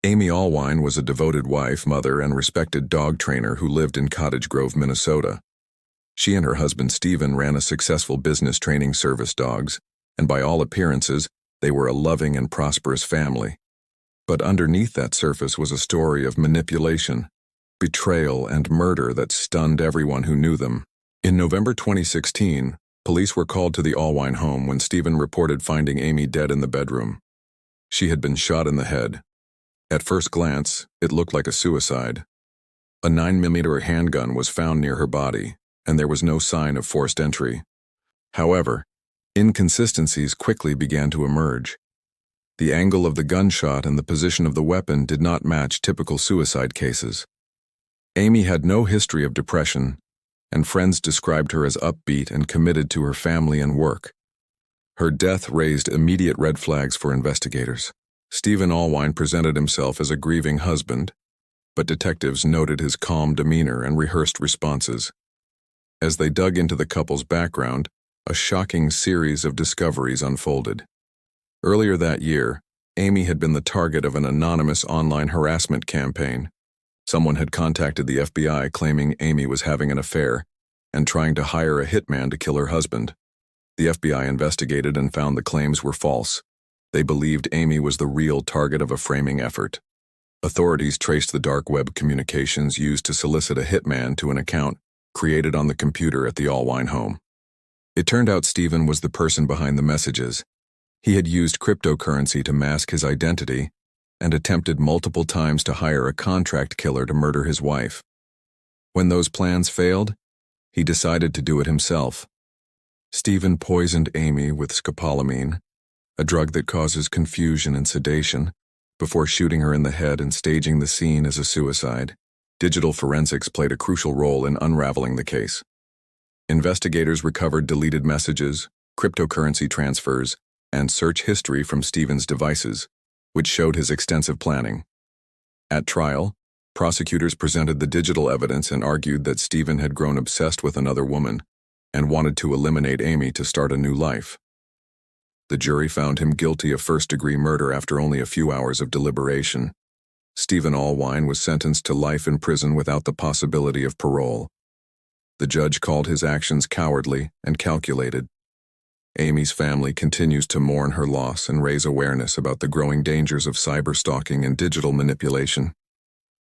Amy Allwine was a devoted wife, mother, and respected dog trainer who lived in Cottage Grove, Minnesota. She and her husband Stephen ran a successful business training service dogs, and by all appearances, they were a loving and prosperous family. But underneath that surface was a story of manipulation, betrayal, and murder that stunned everyone who knew them. In November 2016, police were called to the Allwine home when Stephen reported finding Amy dead in the bedroom. She had been shot in the head. At first glance, it looked like a suicide. A 9mm handgun was found near her body, and there was no sign of forced entry. However, inconsistencies quickly began to emerge. The angle of the gunshot and the position of the weapon did not match typical suicide cases. Amy had no history of depression, and friends described her as upbeat and committed to her family and work. Her death raised immediate red flags for investigators. Stephen Allwine presented himself as a grieving husband, but detectives noted his calm demeanor and rehearsed responses. As they dug into the couple's background, a shocking series of discoveries unfolded. Earlier that year, Amy had been the target of an anonymous online harassment campaign. Someone had contacted the FBI claiming Amy was having an affair and trying to hire a hitman to kill her husband. The FBI investigated and found the claims were false. They believed Amy was the real target of a framing effort. Authorities traced the dark web communications used to solicit a hitman to an account created on the computer at the Allwine home. It turned out Stephen was the person behind the messages. He had used cryptocurrency to mask his identity and attempted multiple times to hire a contract killer to murder his wife. When those plans failed, he decided to do it himself. Stephen poisoned Amy with scopolamine, a drug that causes confusion and sedation, before shooting her in the head and staging the scene as a suicide. Digital forensics played a crucial role in unraveling the case. Investigators recovered deleted messages, cryptocurrency transfers, and search history from Stephen's devices, which showed his extensive planning. At trial, prosecutors presented the digital evidence and argued that Stephen had grown obsessed with another woman and wanted to eliminate Amy to start a new life. The jury found him guilty of first-degree murder after only a few hours of deliberation. Stephen Allwine was sentenced to life in prison without the possibility of parole. The judge called his actions cowardly and calculated. Amy's family continues to mourn her loss and raise awareness about the growing dangers of cyberstalking and digital manipulation.